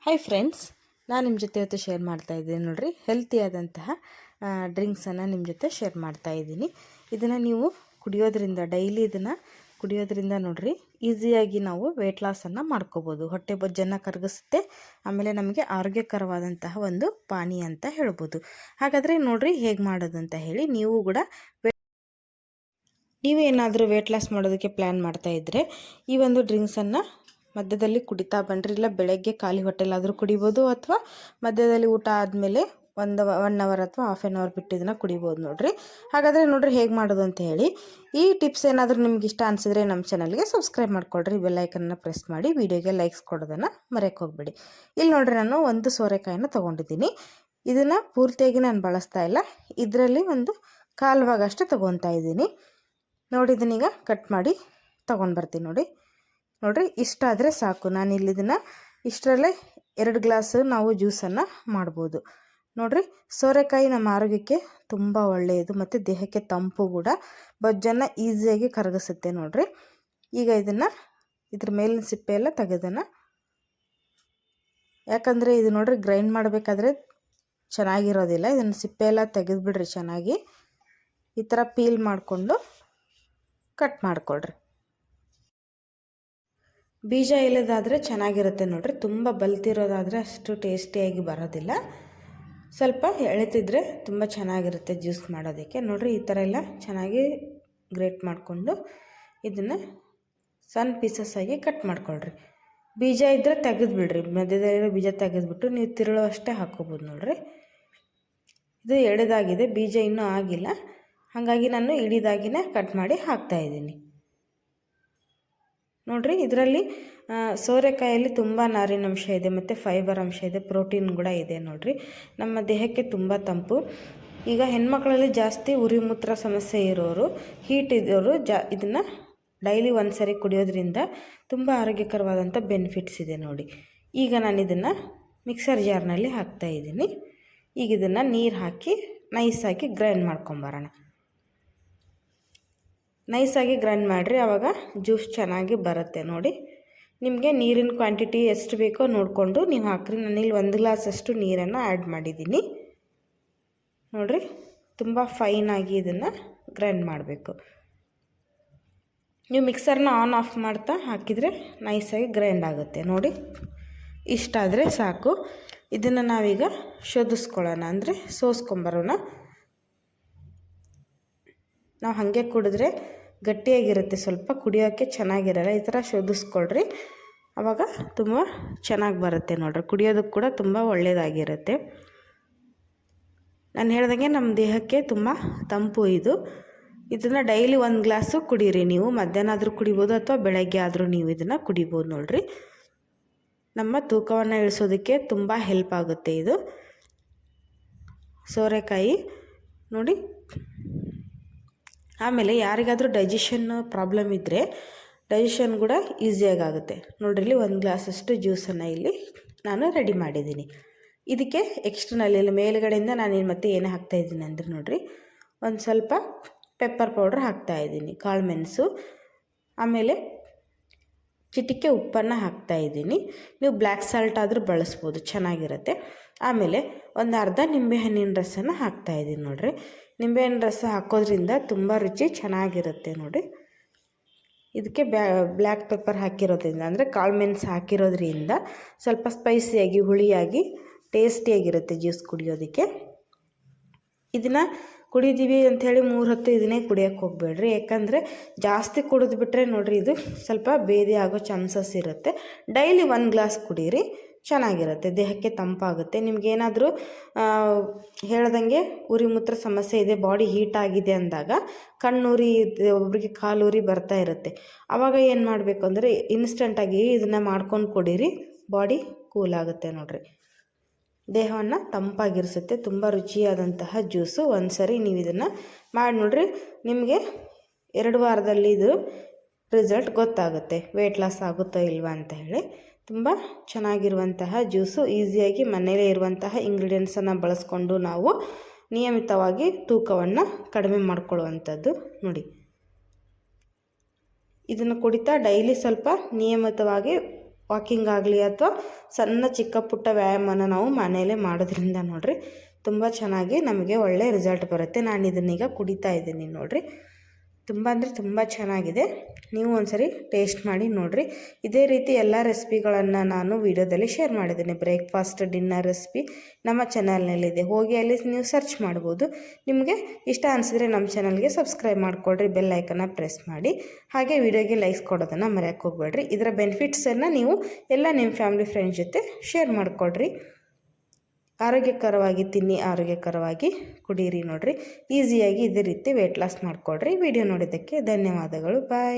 Hi friends, ನಾನು ನಿಮ್ಮ ಜೊತೆ ಇವತ್ತು ಶೇರ್ ಮಾಡ್ತಾ ಇದ್ದೀನಿ ನೋಡಿರಿ. ಹೆಲ್ತಿಯಾದಂತಹ ಡ್ರಿಂಕ್ಸನ್ನು ನಿಮ್ಮ ಜೊತೆ ಶೇರ್ ಮಾಡ್ತಾ ಇದ್ದೀನಿ. ಇದನ್ನು ನೀವು ಕುಡಿಯೋದ್ರಿಂದ, ಡೈಲಿ ಇದನ್ನು ಕುಡಿಯೋದ್ರಿಂದ ನೋಡಿರಿ ಈಸಿಯಾಗಿ ನಾವು ವೆಯ್ಟ್ ಲಾಸನ್ನು ಮಾಡ್ಕೋಬೋದು. ಹೊಟ್ಟೆ ಬೊಜ್ಜನ್ನು ಕರಗಿಸುತ್ತೆ. ಆಮೇಲೆ ನಮಗೆ ಆರೋಗ್ಯಕರವಾದಂತಹ ಒಂದು ಪಾನೀಯ ಅಂತ ಹೇಳ್ಬೋದು. ಹಾಗಾದರೆ ನೋಡಿರಿ ಹೇಗೆ ಮಾಡೋದು ಅಂತ ಹೇಳಿ. ನೀವು ಏನಾದರೂ ವೆಯ್ಟ್ ಲಾಸ್ ಮಾಡೋದಕ್ಕೆ ಪ್ಲ್ಯಾನ್ ಮಾಡ್ತಾ ಇದ್ದರೆ ಈ ಒಂದು ಡ್ರಿಂಕ್ಸನ್ನು ಮಧ್ಯದಲ್ಲಿ ಕುಡಿತಾ ಬನ್ನಿರಿ. ಇಲ್ಲ ಬೆಳಗ್ಗೆ ಖಾಲಿ ಹೊಟ್ಟೆಲಾದರೂ ಕುಡಿಬೋದು, ಅಥವಾ ಮಧ್ಯದಲ್ಲಿ ಊಟ ಆದಮೇಲೆ 1 ಅವರ್ ಅಥವಾ ಹಾಫ್ ಆನ್ ಅವರ್ ಬಿಟ್ಟು ಇದನ್ನು ಕುಡಿಬೋದು ನೋಡಿರಿ. ಹಾಗಾದರೆ ನೋಡಿರಿ ಹೇಗೆ ಮಾಡೋದು ಅಂತ ಹೇಳಿ. ಈ ಟಿಪ್ಸ್ ಏನಾದರೂ ನಿಮ್ಗೆ ಇಷ್ಟ ಅನಿಸಿದ್ರೆ ನಮ್ಮ ಚಾನಲ್ಗೆ ಸಬ್ಸ್ಕ್ರೈಬ್ ಮಾಡ್ಕೊಳ್ರಿ. ಬೆಲ್ಲೈಕನ್ನ ಪ್ರೆಸ್ ಮಾಡಿ, ವಿಡಿಯೋಗೆ ಲೈಕ್ಸ್ ಕೊಡೋದನ್ನು ಮರೆಯೋಕ್ಕೆ ಹೋಗಬೇಡಿ. ಇಲ್ಲಿ ನೋಡಿರಿ, ನಾನು ಒಂದು ಸೋರೆಕಾಯಿನ ತೊಗೊಂಡಿದ್ದೀನಿ. ಇದನ್ನು ಪೂರ್ತಿಯಾಗಿ ನಾನು ಬಳಸ್ತಾ ಇಲ್ಲ. ಇದರಲ್ಲಿ ಒಂದು 1/4 ಭಾಗ ಅಷ್ಟೇ ತೊಗೊತಾ ಇದ್ದೀನಿ. ನೋಡಿ, ಇದನ್ನೀಗ ಕಟ್ ಮಾಡಿ ತೊಗೊಂಡು ಬರ್ತೀನಿ. ನೋಡಿರಿ ಇಷ್ಟಾದರೆ ಸಾಕು. ನಾನು ಇಲ್ಲಿದನ್ನು ಇಷ್ಟರಲ್ಲೇ 2 ಗ್ಲಾಸ್ ನಾವು ಜ್ಯೂಸನ್ನು ಮಾಡ್ಬೋದು. ನೋಡಿರಿ, ಸೋರೆಕಾಯಿ ನಮ್ಮ ಆರೋಗ್ಯಕ್ಕೆ ತುಂಬ ಒಳ್ಳೆಯದು ಮತ್ತು ದೇಹಕ್ಕೆ ತಂಪು ಕೂಡ. ಬೊಜ್ಜನ್ನು ಈಸಿಯಾಗಿ ಕರಗಿಸುತ್ತೆ ನೋಡಿರಿ. ಈಗ ಇದ್ರ ಮೇಲಿನ ಸಿಪ್ಪೆ ಎಲ್ಲ ತೆಗೆದನ್ನು, ಯಾಕಂದರೆ ಇದು ನೋಡಿರಿ ಗ್ರೈಂಡ್ ಮಾಡಬೇಕಾದ್ರೆ ಚೆನ್ನಾಗಿರೋದಿಲ್ಲ. ಇದನ್ನು ಸಿಪ್ಪೆ ಎಲ್ಲ ತೆಗೆದುಬಿಡ್ರಿ. ಚೆನ್ನಾಗಿ ಈ ಥರ ಪೀಲ್ ಮಾಡಿಕೊಂಡು ಕಟ್ ಮಾಡಿಕೊಳ್ರಿ. ಬೀಜ ಇಲ್ಲದಾದರೆ ಚೆನ್ನಾಗಿರುತ್ತೆ ನೋಡಿರಿ. ತುಂಬ ಬಲ್ತಿರೋದಾದರೆ ಅಷ್ಟು ಟೇಸ್ಟಿಯಾಗಿ ಬರೋದಿಲ್ಲ. ಸ್ವಲ್ಪ ಎಳೆತಿದ್ರೆ ತುಂಬ ಚೆನ್ನಾಗಿರುತ್ತೆ ಜ್ಯೂಸ್ ಮಾಡೋದಕ್ಕೆ. ನೋಡಿರಿ, ಈ ಥರ ಎಲ್ಲ ಚೆನ್ನಾಗಿ ಗ್ರೇಟ್ ಮಾಡಿಕೊಂಡು ಇದನ್ನು ಸಣ್ಣ ಪೀಸಸ್ ಆಗಿ ಕಟ್ ಮಾಡ್ಕೊಳ್ರಿ. ಬೀಜ ಇದ್ದರೆ ತೆಗೆದುಬಿಡ್ರಿ. ಮಧ್ಯದಲ್ಲಿರೋ ಬೀಜ ತೆಗೆದುಬಿಟ್ಟು ನೀವು ತಿರುಳು ಅಷ್ಟೇ ಹಾಕ್ಕೋಬೋದು ನೋಡಿರಿ. ಇದು ಎಳೆದಾಗಿದೆ, ಬೀಜ ಇನ್ನೂ ಆಗಿಲ್ಲ. ಹಾಗಾಗಿ ನಾನು ಇಡಿದಾಗಿನೇ ಕಟ್ ಮಾಡಿ ಹಾಕ್ತಾಯಿದ್ದೀನಿ. ನೋಡಿರಿ, ಇದರಲ್ಲಿ ಸೋರೆಕಾಯಲ್ಲಿ ತುಂಬ ನಾರಿನಂಶ ಇದೆ ಮತ್ತು ಫೈಬರ್ ಅಂಶ ಇದೆ, ಪ್ರೋಟೀನ್ ಕೂಡ ಇದೆ ನೋಡಿರಿ. ನಮ್ಮ ದೇಹಕ್ಕೆ ತುಂಬ ತಂಪು. ಈಗ ಹೆಣ್ಮಕ್ಳಲ್ಲಿ ಜಾಸ್ತಿ ಉರಿ ಮೂತ್ರ ಸಮಸ್ಯೆ ಇರೋರು, ಹೀಟ್ ಇರೋರು ಇದನ್ನು ಡೈಲಿ ಒಂದು ಸರಿ ಕುಡಿಯೋದ್ರಿಂದ ತುಂಬ ಆರೋಗ್ಯಕರವಾದಂಥ ಬೆನಿಫಿಟ್ಸ್ ಇದೆ ನೋಡಿ. ಈಗ ನಾನು ಇದನ್ನು ಮಿಕ್ಸರ್ ಜಾರ್ನಲ್ಲಿ ಹಾಕ್ತಾಯಿದ್ದೀನಿ. ಈಗ ಇದನ್ನು ನೀರು ಹಾಕಿ ನೈಸಾಗಿ ಗ್ರೈಂಡ್ ಮಾಡ್ಕೊಂಬರೋಣ. ನೈಸಾಗಿ ಗ್ರೈಂಡ್ ಮಾಡಿರಿ, ಆವಾಗ ಜ್ಯೂಸ್ ಚೆನ್ನಾಗಿ ಬರುತ್ತೆ ನೋಡಿ. ನಿಮಗೆ ನೀರಿನ ಕ್ವಾಂಟಿಟಿ ಎಷ್ಟು ಬೇಕೋ ನೋಡಿಕೊಂಡು ನೀವು ಹಾಕ್ರಿ. ನಾನಿಲ್ಲಿ 1 ಗ್ಲಾಸಷ್ಟು ನೀರನ್ನು ಆ್ಯಡ್ ಮಾಡಿದ್ದೀನಿ ನೋಡಿರಿ. ತುಂಬ ಫೈನಾಗಿ ಇದನ್ನು ಗ್ರೈಂಡ್ ಮಾಡಬೇಕು. ನೀವು ಮಿಕ್ಸರ್ನ ಆನ್ ಆಫ್ ಮಾಡ್ತಾ ಹಾಕಿದರೆ ನೈಸಾಗಿ ಗ್ರೈಂಡ್ ಆಗುತ್ತೆ ನೋಡಿ. ಇಷ್ಟಾದರೆ ಸಾಕು. ಇದನ್ನು ನಾವೀಗ ಶೋಧಿಸ್ಕೊಳ್ಳೋಣ, ಅಂದರೆ ಸೋಸ್ಕೊಂಬರೋಣ. ನಾವು ಹಾಗೆ ಕುಡಿದ್ರೆ ಗಟ್ಟಿಯಾಗಿರುತ್ತೆ, ಸ್ವಲ್ಪ ಕುಡಿಯೋಕ್ಕೆ ಚೆನ್ನಾಗಿರಲ್ಲ. ಈ ಥರ ಶೋಧಿಸ್ಕೊಳ್ರಿ, ಆವಾಗ ತುಂಬ ಚೆನ್ನಾಗಿ ಬರುತ್ತೆ ನೋಡಿರಿ. ಕುಡಿಯೋದಕ್ಕೆ ಕೂಡ ತುಂಬ ಒಳ್ಳೆಯದಾಗಿರುತ್ತೆ. ನಾನು ಹೇಳ್ದಂಗೆ ನಮ್ಮ ದೇಹಕ್ಕೆ ತುಂಬ ತಂಪು ಇದು. ಇದನ್ನು ಡೈಲಿ 1 ಗ್ಲಾಸು ಕುಡೀರಿ. ನೀವು ಮಧ್ಯಾಹ್ನ ಆದರೂ ಕುಡಿಬೋದು, ಅಥವಾ ಬೆಳಗ್ಗೆ ಆದರೂ ನೀವು ಇದನ್ನು ಕುಡಿಬೋದು ನೋಡಿರಿ. ನಮ್ಮ ತೂಕವನ್ನು ಇಳಿಸೋದಕ್ಕೆ ತುಂಬ ಹೆಲ್ಪ್ ಆಗುತ್ತೆ ಇದು ಸೋರೆಕಾಯಿ ನೋಡಿ. ಆಮೇಲೆ ಯಾರಿಗಾದರೂ ಡೈಜೆಷನ್ ಪ್ರಾಬ್ಲಮ್ ಇದ್ದರೆ ಡೈಜೆಷನ್ ಕೂಡ ಈಸಿಯಾಗಿ ಆಗುತ್ತೆ ನೋಡಿರಿ. ಇಲ್ಲಿ 1 ಗ್ಲಾಸಷ್ಟು ಜ್ಯೂಸನ್ನು ಇಲ್ಲಿ ನಾನು ರೆಡಿ ಮಾಡಿದ್ದೀನಿ. ಇದಕ್ಕೆ ಎಕ್ಸ್ಟ್ರನಲ್ಲಿ ಮೇಲುಗಡೆಯಿಂದ ನಾನು ಮತ್ತೆ ಏನೇ ಹಾಕ್ತಾಯಿದ್ದೀನಿ ಅಂದರೆ ನೋಡಿರಿ, ಒಂದು ಸ್ವಲ್ಪ ಪೆಪ್ಪರ್ ಪೌಡ್ರ್ ಹಾಕ್ತಾಯಿದ್ದೀನಿ, ಕಾಳು ಮೆಣಸು, ಆಮೇಲೆ ಚಿಟಿಕೆ ಉಪ್ಪನ್ನು ಹಾಕ್ತಾಯಿದ್ದೀನಿ. ನೀವು ಬ್ಲ್ಯಾಕ್ ಸಾಲ್ಟ್ ಆದರೂ ಬಳಸ್ಬೋದು, ಚೆನ್ನಾಗಿರುತ್ತೆ. ಆಮೇಲೆ ಒಂದು ಅರ್ಧ ನಿಂಬೆಹಣ್ಣಿನ ರಸನ ಹಾಕ್ತಾಯಿದ್ದೀನಿ ನೋಡಿರಿ. ನಿಂಬೆಹಣ್ಣು ರಸ ಹಾಕೋದ್ರಿಂದ ತುಂಬ ರುಚಿ ಚೆನ್ನಾಗಿರುತ್ತೆ ನೋಡಿ. ಇದಕ್ಕೆ ಬ್ಲ್ಯಾಕ್ ಪೆಪ್ಪರ್ ಹಾಕಿರೋದ್ರಿಂದ, ಅಂದರೆ ಕಾಳು ಮೆಣಸು ಹಾಕಿರೋದ್ರಿಂದ ಸ್ವಲ್ಪ ಸ್ಪೈಸಿಯಾಗಿ, ಹುಳಿಯಾಗಿ, ಟೇಸ್ಟಿಯಾಗಿರುತ್ತೆ ಜ್ಯೂಸ್ ಕುಡಿಯೋದಕ್ಕೆ. ಇದನ್ನು ಕುಡಿದೀವಿ ಅಂಥೇಳಿ 3 ಹೊತ್ತು ಇದನ್ನೇ ಕುಡಿಯೋಕ್ಕೆ ಹೋಗಬೇಡ್ರಿ. ಯಾಕಂದರೆ ಜಾಸ್ತಿ ಕುಡಿದ್ಬಿಟ್ರೆ ನೋಡಿರಿ ಇದು ಸ್ವಲ್ಪ ಬೇದಿ ಆಗೋ ಚಾನ್ಸಸ್ ಇರುತ್ತೆ. ಡೈಲಿ 1 ಗ್ಲಾಸ್ ಕುಡೀರಿ, ಚೆನ್ನಾಗಿರುತ್ತೆ, ದೇಹಕ್ಕೆ ತಂಪಾಗುತ್ತೆ. ನಿಮಗೇನಾದರೂ ಹೇಳ್ದಂಗೆ ಉರಿ ಮೂತ್ರ ಸಮಸ್ಯೆ ಇದೆ, ಬಾಡಿ ಹೀಟ್ ಆಗಿದೆ ಅಂದಾಗ, ಕಣ್ಣೂರಿ ಒಬ್ಬರಿಗೆ ಕಾಲೂರಿ ಬರ್ತಾ ಇರುತ್ತೆ. ಆವಾಗ ಏನು ಮಾಡಬೇಕು ಅಂದರೆ ಇನ್ಸ್ಟೆಂಟಾಗಿ ಇದನ್ನು ಮಾಡ್ಕೊಂಡು ಕುಡೀರಿ, ಬಾಡಿ ಕೂಲ್ ಆಗುತ್ತೆ ನೋಡಿರಿ. ದೇಹವನ್ನು ತಂಪಾಗಿರಿಸುತ್ತೆ. ತುಂಬ ರುಚಿಯಾದಂತಹ ಜ್ಯೂಸು. ಒಂದು ಸರಿ ನೀವು ಇದನ್ನು ಮಾಡಿ ನೋಡಿರಿ, ನಿಮಗೆ 2 ವಾರದಲ್ಲಿ ಇದು ರಿಸಲ್ಟ್ ಗೊತ್ತಾಗುತ್ತೆ, ವೆಯ್ಟ್ ಲಾಸ್ ಆಗುತ್ತೋ ಇಲ್ವಾ ಅಂತ ಹೇಳಿ. ತುಂಬ ಚೆನ್ನಾಗಿರುವಂತಹ ಜ್ಯೂಸು. ಈಸಿಯಾಗಿ ಮನೆಯಲ್ಲೇ ಇರುವಂತಹ ಇಂಗ್ರೀಡಿಯೆಂಟ್ಸನ್ನು ಬಳಸ್ಕೊಂಡು ನಾವು ನಿಯಮಿತವಾಗಿ ತೂಕವನ್ನು ಕಡಿಮೆ ಮಾಡ್ಕೊಳ್ಳುವಂಥದ್ದು ನೋಡಿ. ಇದನ್ನು ಕುಡಿತಾ ಡೈಲಿ ಸ್ವಲ್ಪ ನಿಯಮಿತವಾಗಿ ವಾಕಿಂಗ್ ಆಗಲಿ ಅಥವಾ ಸಣ್ಣ ಚಿಕ್ಕ ಪುಟ್ಟ ವ್ಯಾಯಾಮನ ನಾವು ಮನೆಯಲ್ಲೇ ಮಾಡೋದ್ರಿಂದ ನೋಡಿರಿ ತುಂಬ ಚೆನ್ನಾಗಿ ನಮಗೆ ಒಳ್ಳೆ ರಿಸಲ್ಟ್ ಬರುತ್ತೆ. ನಾನು ಇದನ್ನೀಗ ಕುಡಿತಾ ಇದ್ದೀನಿ ನೋಡಿರಿ. ತುಂಬ ಅಂದರೆ ತುಂಬ ಚೆನ್ನಾಗಿದೆ. ನೀವು ಒಂದ್ಸರಿ ಟೇಸ್ಟ್ ಮಾಡಿ ನೋಡಿರಿ. ಇದೇ ರೀತಿ ಎಲ್ಲ ರೆಸಿಪಿಗಳನ್ನು ನಾನು ವಿಡಿಯೋದಲ್ಲಿ ಶೇರ್ ಮಾಡಿದ್ದೀನಿ. ಬ್ರೇಕ್ಫಾಸ್ಟ್ ಡಿನ್ನರ್ ರೆಸಿಪಿ ನಮ್ಮ ಚಾನಲ್ನಲ್ಲಿದೆ, ಹೋಗಿ ಅಲ್ಲಿ ನೀವು ಸರ್ಚ್ ಮಾಡ್ಬೋದು. ನಿಮಗೆ ಇಷ್ಟ ಅನಿಸಿದ್ರೆ ನಮ್ಮ ಚಾನಲ್ಗೆ ಸಬ್ಸ್ಕ್ರೈಬ್ ಮಾಡಿಕೊಡ್ರಿ, ಬೆಲ್ ಐಕನ್ನ ಪ್ರೆಸ್ ಮಾಡಿ. ಹಾಗೆ ವಿಡಿಯೋಗೆ ಲೈಕ್ಸ್ ಕೊಡೋದನ್ನು ಮರೆಯೋಕ್ಕೆ ಹೋಗ್ಬೇಡ್ರಿ. ಇದರ ಬೆನಿಫಿಟ್ಸನ್ನು ನೀವು ಎಲ್ಲ ನಿಮ್ಮ ಫ್ಯಾಮಿಲಿ ಫ್ರೆಂಡ್ಸ್ ಜೊತೆ ಶೇರ್ ಮಾಡಿಕೊಡ್ರಿ. ಆರೋಗ್ಯಕರವಾಗಿ ತಿನ್ನಿ, ಆರೋಗ್ಯಕರವಾಗಿ ಕುಡೀರಿ ನೋಡಿರಿ. ಈಸಿಯಾಗಿ ಇದೇ ರೀತಿ ವೆಯ್ಟ್ ಲಾಸ್ ಮಾಡಿಕೊಡ್ರಿ. ವಿಡಿಯೋ ನೋಡಿದ್ದಕ್ಕೆ ಧನ್ಯವಾದಗಳು. ಬಾಯ್.